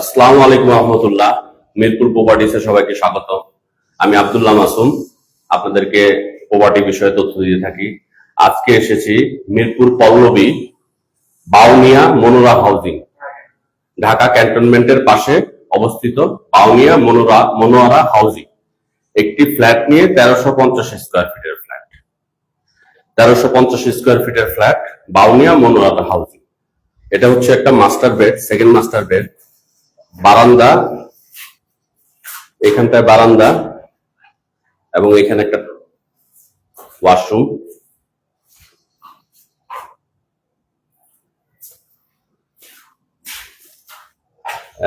আসসালামু আলাইকুম রহমতুল্লাহ। মিরপুর প্রপার্টিসে সবাইকে স্বাগত। আমি আব্দুল্লাহ মাসুম, আপনাদেরকে প্রপার্টি বিষয়ে তথ্য দিয়ে থাকি। আজকে এসেছি মিরপুর পল্লবী বাউনিয়া মনোরা হাউজিং, ঢাকা ক্যান্টনমেন্টের পাশে অবস্থিত বাউনিয়া মনোয়ারা হাউজিং। একটি ফ্ল্যাট নিয়ে 1350 স্কোয়ার ফিটের ফ্ল্যাট, 1350 স্কোয়ার ফিটের ফ্ল্যাট বাউনিয়া মনোয়ারা হাউজিং। এটা হচ্ছে একটা master bed, second master bed, বারান্দা, এখানটায় বারান্দা এবং এখানে একটা ওয়াশরুম,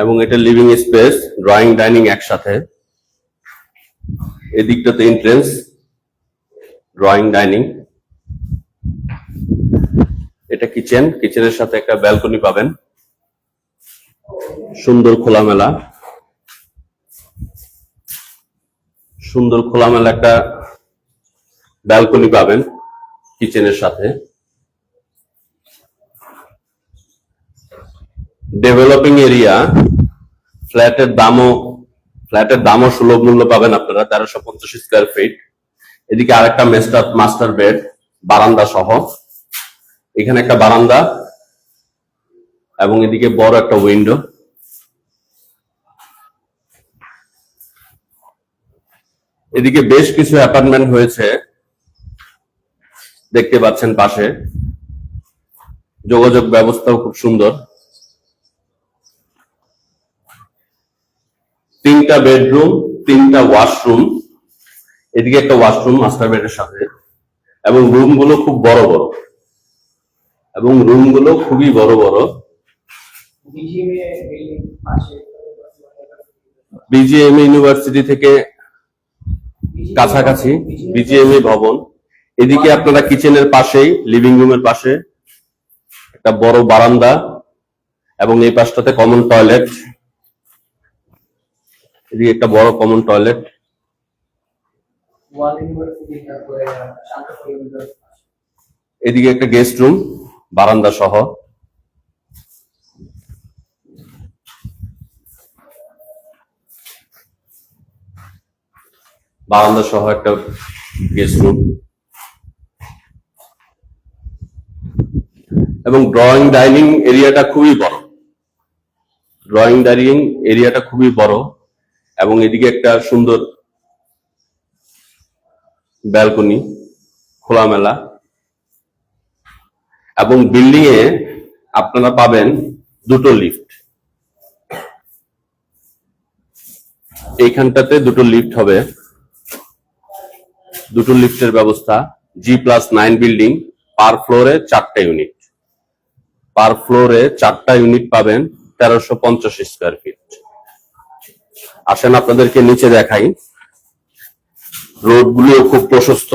এবং এটা লিভিং স্পেস, ড্রয়িং ডাইনিং একসাথে। এদিকটাতে এন্ট্রেন্স, ড্রয়িং ডাইনিং, এটা কিচেন, কিচেনের সাথে একটা ব্যালকনি পাবেন, সুন্দর খোলামেলা একটা ব্যালকনি পাবেন কিচেনের সাথে। ডেভেলপিং এরিয়া, ফ্ল্যাটের দামও সুলভ মূল্য পাবেন আপনারা, 1350 স্কোয়ার ফিট। এদিকে আরেকটা মাস্টার বেড, বারান্দা সহ, এখানে একটা বারান্দা এবং এদিকে বড় একটা উইন্ডো। এদিকে বেশ কিছু অ্যাপার্টমেন্ট হয়েছে, দেখতে পাচ্ছেন পাশে। যোগাযোগ ব্যবস্থাও খুব সুন্দর। 3টা বেডরুম, 3টা ওয়াশরুম, এদিকে একটা ওয়াশরুম মাস্টার বেডের সাথে, এবং রুমগুলো খুব বড় বড়, খুবই বড় বড়। বিজিএমএ ইউনিভার্সিটি থেকে কাছাকাছি বিজিএমএ ভবন। এদিকে আপনারা কিচেনের পাশেই, লিভিং রুমের পাশে একটা বড় বারান্দা এবং এই পাশটাতে কমন টয়লেট। এদিকে একটা বড় কমন টয়লেট। এদিকে একটা গেস্ট রুম, বারান্দা সহ। একটা গেস্ট রুম এবং ড্রয়িং ডাইনিং এরিয়াটা খুবই বড়, এবং এদিকে একটা সুন্দর ব্যালকনি, খোলামেলা। এবং বিল্ডিং এ আপনারা পাবেন 2টো লিফট, এইখানটাতে 2টো লিফট হবে, 2টো লিফটের ব্যবস্থা। G+9 বিল্ডিং, পার ফ্লোরে 4টা ইউনিট, পাবেন 1350 স্কোয়ার ফিট। আসেন আপনাদেরকে নিচে দেখাই। রোডগুলো খুব প্রশস্ত,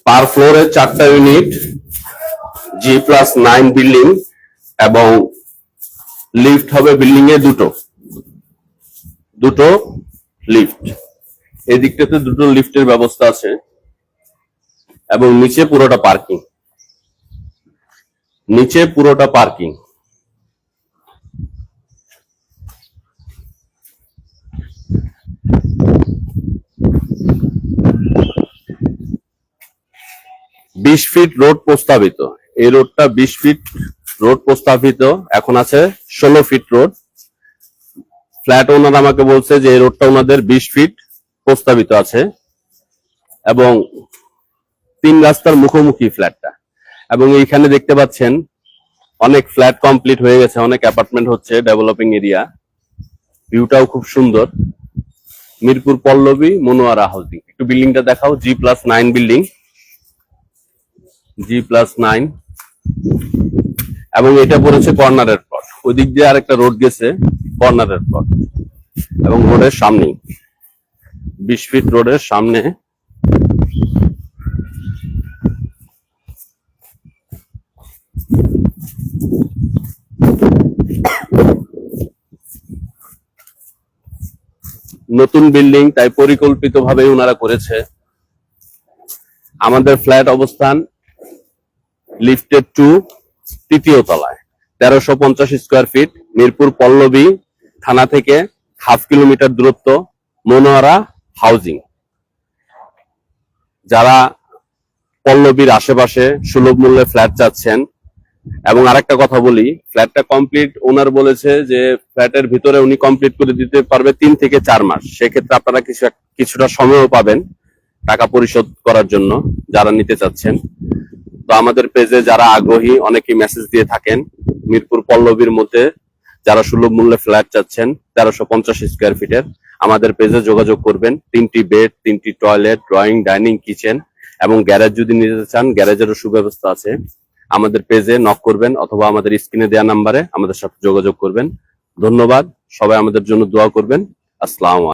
পার ফ্লোরে 4টা ইউনিট, G+9 বিল্ডিং, এবং লিফট হবে বিল্ডিং এ দুটো লিফট। এই দিকটাতে 2টো লিফটের ব্যবস্থা আছে, এবং নিচে পুরোটা পার্কিং। বিশ ফিট রোড প্রস্তাবিত, এই রোডটা 20 ফিট রোড প্রস্তাবিত, এখন আছে 16 ফিট রোড। ফ্ল্যাট ওনার আমাকে বলছে যে এই রোডটা ওনাদের 20 ফিট প্রস্তাবিত আছে, এবং 3 রাস্তার মুখোমুখি ফ্ল্যাটটা। এবং এইখানে দেখতে পাচ্ছেন অনেক ফ্ল্যাট কমপ্লিট হয়ে গেছে, অনেক অ্যাপার্টমেন্ট হচ্ছে, ডেভেলপিং এরিয়া। ভিউটাও খুব সুন্দর। মিরপুর পল্লবী মনোয়ারা হাউজিং। একটু বিল্ডিংটা দেখাও। G+9 বিল্ডিং, G+9, এবং এটা পড়েছে কর্নারের প্লট। ওই দিক দিয়ে আরেকটা রোড গেছে, কর্নারের প্লট, এবং রোডের সামনেই, 20 ফিট রোডের সামনে। নতুন বিল্ডিং, তাই পরিকল্পিতভাবে ওনারা করেছে। আমাদের ফ্ল্যাট অবস্থান লিফটেড টু, তৃতীয় তলায়, 1350 স্কোয়ার ফিট, মিরপুর পল্লবী থানা থেকে হাফ কিলোমিটার দূরত্ব, মনোয়ারা হাউজিং। যারা পল্লবীর আশেপাশে সুলভ মূল্যে ফ্ল্যাট চাচ্ছেন, এবং আরেকটা কথা বলি, ফ্ল্যাটটা কমপ্লিট ওনার বলেছে যে ফ্ল্যাটের ভিতরে উনি কমপ্লিট করে দিতে পারবে 3 থেকে 4 মাস। সেক্ষেত্রে আপনারা কিছুটা সময়ও পাবেন টাকা পরিশোধ করার জন্য যারা নিতে চাচ্ছেন। তো আমাদের পেজে যারা আগ্রহী অনেকেই মেসেজ দিয়ে থাকেন, মিরপুর পল্লবীর মধ্যে যারা সুলভ মূল্যে ফ্ল্যাট চাচ্ছেন 1350 স্কোয়ার ফিটের, আমাদের পেজে যোগাযোগ করবেন। 3টি বেড, 3টি টয়লেট, ড্রয়িং, ডাইনিং, কিচেন এবং গ্যারেজ যদি নিতে চান গ্যারেজেরও সুব্যবস্থা আছে। আমাদের পেজে নক করবেন অথবা আমাদের স্ক্রিনে দেওয়া নাম্বারে আমাদের সাথে যোগাযোগ করবেন। ধন্যবাদ, সবাই আমাদের জন্য দোয়া করবেন। আসসালামু আলাইকুম।